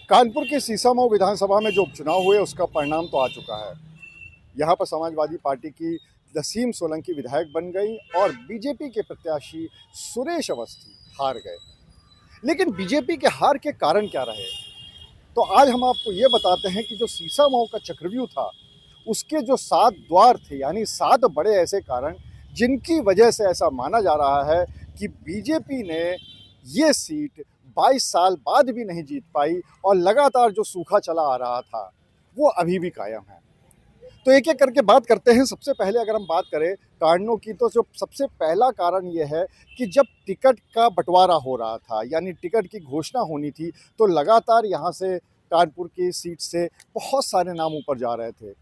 कानपुर के सीसामऊ विधानसभा में जो उपचुनाव हुए उसका परिणाम तो आ चुका है। यहाँ पर समाजवादी पार्टी की नसीम सोलंकी विधायक बन गई और बीजेपी के प्रत्याशी सुरेश अवस्थी हार गए। लेकिन बीजेपी के हार के कारण क्या रहे? तो आज हम आपको ये बताते हैं कि जो सीसामऊ का चक्रव्यूह था, उसके जो 7 द्वार थे, यानी 7 बड़े ऐसे कारण जिनकी वजह से ऐसा माना जा रहा है कि बीजेपी ने ये सीट 22 साल बाद भी नहीं जीत पाई और लगातार जो सूखा चला आ रहा था वो अभी भी कायम है। तो एक एक करके बात करते हैं। सबसे पहले अगर हम बात करें कारणों की, तो जो सबसे पहला कारण ये है कि जब टिकट का बंटवारा हो रहा था, यानी टिकट की घोषणा होनी थी, तो लगातार यहाँ से कानपुर की सीट से बहुत सारे नाम ऊपर जा रहे थे।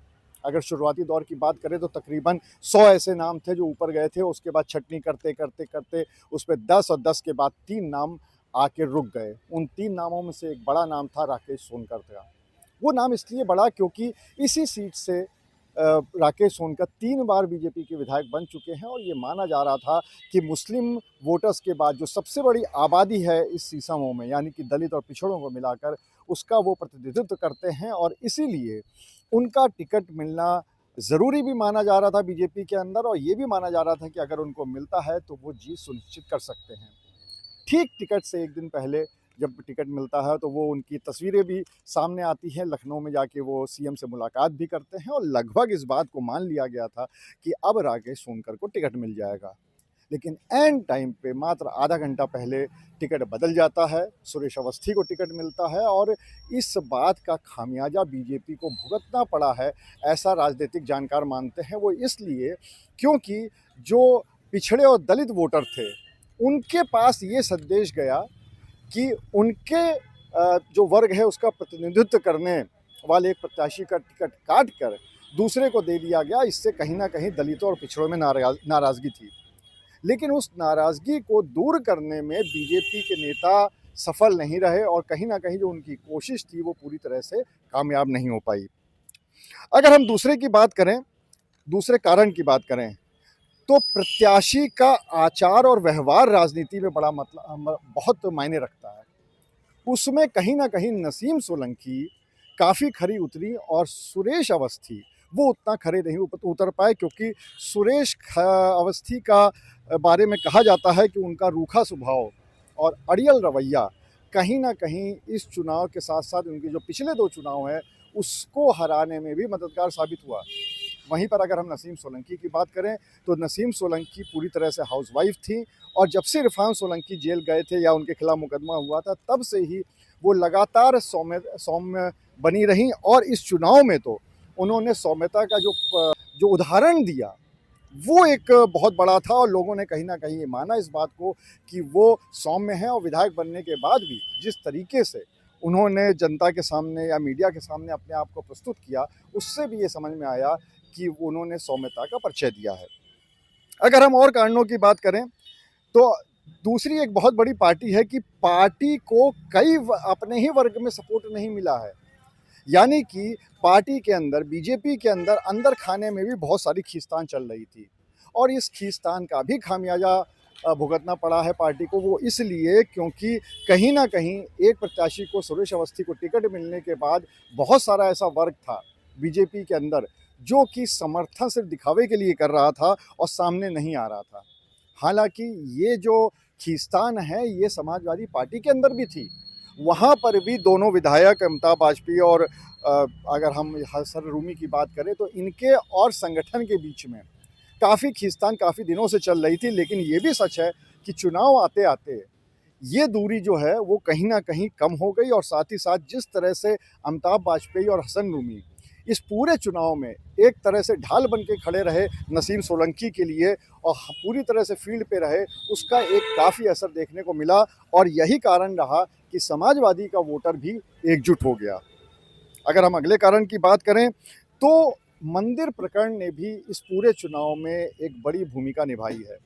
अगर शुरुआती दौर की बात करें तो तकरीबन 100 ऐसे नाम थे जो ऊपर गए थे। उसके बाद छटनी करते करते करते उसमें 10 और 10 के बाद 3 नाम आके रुक गए। उन 3 नामों में से एक बड़ा नाम था राकेश सोनकर का। वो नाम इसलिए बड़ा क्योंकि इसी सीट से राकेश सोनकर 3 बार बीजेपी के विधायक बन चुके हैं और ये माना जा रहा था कि मुस्लिम वोटर्स के बाद जो सबसे बड़ी आबादी है इस सीसामऊ में, यानी कि दलित और पिछड़ों को मिलाकर, उसका वो प्रतिनिधित्व करते हैं और इसीलिए उनका टिकट मिलना ज़रूरी भी माना जा रहा था बीजेपी के अंदर, और ये भी माना जा रहा था कि अगर उनको मिलता है तो वो जीत सुनिश्चित कर सकते हैं। ठीक टिकट से एक दिन पहले जब टिकट मिलता है तो वो उनकी तस्वीरें भी सामने आती हैं। लखनऊ में जाके वो सीएम से मुलाकात भी करते हैं और लगभग इस बात को मान लिया गया था कि अब राकेश सोनकर को टिकट मिल जाएगा। लेकिन एंड टाइम पे मात्र आधा घंटा पहले टिकट बदल जाता है, सुरेश अवस्थी को टिकट मिलता है और इस बात का खामियाजा बीजेपी को भुगतना पड़ा है, ऐसा राजनीतिक जानकार मानते हैं। वो इसलिए क्योंकि जो पिछड़े और दलित वोटर थे उनके पास ये संदेश गया कि उनके जो वर्ग है उसका प्रतिनिधित्व करने वाले एक प्रत्याशी का टिकट काट कर दूसरे को दे दिया गया। इससे कहीं ना कहीं दलितों और पिछड़ों में नाराज़गी थी। लेकिन उस नाराज़गी को दूर करने में बीजेपी के नेता सफल नहीं रहे और कहीं ना कहीं जो उनकी कोशिश थी वो पूरी तरह से कामयाब नहीं हो पाई। अगर हम दूसरे की बात करें, दूसरे कारण की बात करें, तो प्रत्याशी का आचार और व्यवहार राजनीति में बड़ा बहुत मायने रखता है। उसमें कहीं ना कहीं नसीम सोलंकी काफ़ी खरी उतरी और सुरेश अवस्थी वो उतना खरे नहीं उतर पाए, क्योंकि सुरेश अवस्थी का बारे में कहा जाता है कि उनका रूखा स्वभाव और अड़ियल रवैया कहीं ना कहीं इस चुनाव के साथ साथ उनके जो पिछले 2 चुनाव हैं उसको हराने में भी मददगार साबित हुआ। वहीं पर अगर हम नसीम सोलंकी की बात करें तो नसीम सोलंकी पूरी तरह से हाउसवाइफ थी और जब से इरफान सोलंकी जेल गए थे या उनके खिलाफ मुकदमा हुआ था तब से ही वो लगातार सौम्य बनी रहीं और इस चुनाव में तो उन्होंने सौम्यता का जो उदाहरण दिया वो एक बहुत बड़ा था और लोगों ने कहीं ना कहीं ये माना इस बात को कि वो सौम्य हैं। और विधायक बनने के बाद भी जिस तरीके से उन्होंने जनता के सामने या मीडिया के सामने अपने आप को प्रस्तुत किया, उससे भी ये समझ में आया कि उन्होंने सौम्यता का परिचय दिया है। अगर हम और कारणों की बात करें तो दूसरी एक बहुत बड़ी पार्टी है कि पार्टी को कई अपने ही वर्ग में सपोर्ट नहीं मिला है, यानी कि पार्टी के अंदर, बीजेपी के अंदर अंदर खाने में भी बहुत सारी खींचतान चल रही थी और इस खींचतान का भी खामियाजा भुगतना पड़ा है पार्टी को। वो इसलिए क्योंकि कहीं ना कहीं एक प्रत्याशी को, सुरेश अवस्थी को टिकट मिलने के बाद बहुत सारा ऐसा वर्ग था बीजेपी के अंदर जो कि समर्थन सिर्फ दिखावे के लिए कर रहा था और सामने नहीं आ रहा था। हालांकि ये जो खींचतान है ये समाजवादी पार्टी के अंदर भी थी। वहाँ पर भी दोनों विधायक अमिताभ वाजपेयी और अगर हम हसन रूमी की बात करें तो इनके और संगठन के बीच में काफ़ी खींचतान काफ़ी दिनों से चल रही थी। लेकिन ये भी सच है कि चुनाव आते आते ये दूरी जो है वो कहीं ना कहीं कम हो गई और साथ ही साथ जिस तरह से अमिताभ वाजपेयी और हसन रूमी इस पूरे चुनाव में एक तरह से ढाल बन के खड़े रहे नसीम सोलंकी के लिए और पूरी तरह से फील्ड पे रहे, उसका एक काफ़ी असर देखने को मिला और यही कारण रहा कि समाजवादी का वोटर भी एकजुट हो गया। अगर हम अगले कारण की बात करें तो मंदिर प्रकरण ने भी इस पूरे चुनाव में एक बड़ी भूमिका निभाई है।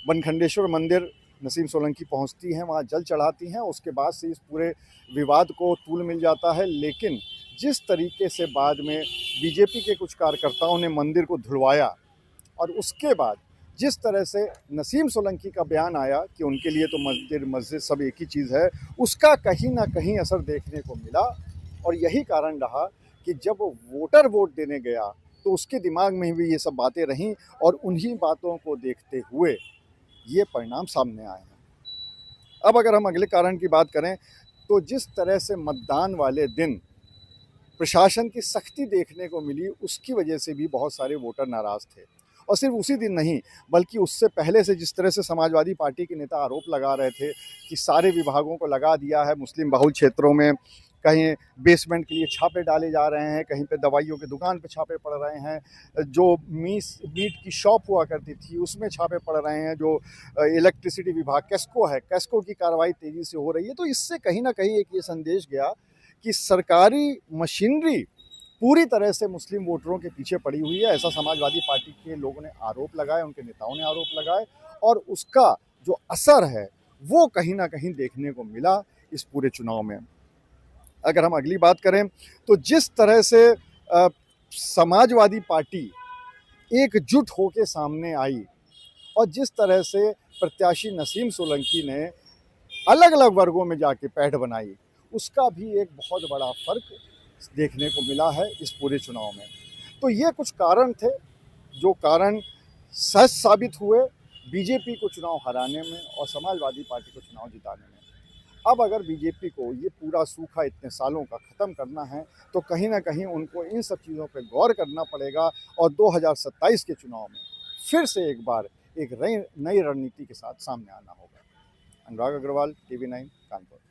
बनखंडेश्वर मंदिर नसीम सोलंकी पहुंचती हैं, वहां जल चढ़ाती हैं, उसके बाद से इस पूरे विवाद को तूल मिल जाता है। लेकिन जिस तरीके से बाद में बीजेपी के कुछ कार्यकर्ताओं ने मंदिर को धुलवाया और उसके बाद जिस तरह से नसीम सोलंकी का बयान आया कि उनके लिए तो मंदिर मस्जिद सब एक ही चीज़ है, उसका कहीं ना कहीं असर देखने को मिला। और यही कारण रहा कि जब वोटर वोट देने गया तो उसके दिमाग में भी ये सब बातें रहीं और उन्हीं बातों को देखते हुए ये परिणाम सामने आए हैं। अब अगर हम अगले कारण की बात करें तो जिस तरह से मतदान वाले दिन प्रशासन की सख्ती देखने को मिली, उसकी वजह से भी बहुत सारे वोटर नाराज़ थे। और सिर्फ उसी दिन नहीं, बल्कि उससे पहले से जिस तरह से समाजवादी पार्टी के नेता आरोप लगा रहे थे कि सारे विभागों को लगा दिया है मुस्लिम बहुल क्षेत्रों में, कहीं बेसमेंट के लिए छापे डाले जा रहे हैं, कहीं पे दवाइयों की दुकान पे छापे पड़ रहे हैं, जो मीट की शॉप हुआ करती थी उसमें छापे पड़ रहे हैं, जो इलेक्ट्रिसिटी विभाग कैस्को है, कैस्को की कार्रवाई तेज़ी से हो रही है। तो इससे कहीं ना कहीं एक ये संदेश गया कि सरकारी मशीनरी पूरी तरह से मुस्लिम वोटरों के पीछे पड़ी हुई है। ऐसा समाजवादी पार्टी के लोगों ने आरोप लगाए, उनके नेताओं ने आरोप लगाए, और उसका जो असर है वो कहीं ना कहीं देखने को मिला इस पूरे चुनाव में। अगर हम अगली बात करें तो जिस तरह से समाजवादी पार्टी एकजुट होकर सामने आई और जिस तरह से प्रत्याशी नसीम सोलंकी ने अलग अलग वर्गों में जाके पैठ बनाई, उसका भी एक बहुत बड़ा फर्क देखने को मिला है इस पूरे चुनाव में। तो ये कुछ कारण थे जो कारण सच साबित हुए बीजेपी को चुनाव हराने में और समाजवादी पार्टी को चुनाव जिताने में। अब अगर बीजेपी को ये पूरा सूखा इतने सालों का ख़त्म करना है तो कहीं ना कहीं उनको इन सब चीज़ों पर गौर करना पड़ेगा और 2027 के चुनाव में फिर से एक बार एक नई रणनीति के साथ सामने आना होगा। अनुराग अग्रवाल, TV9, कानपुर।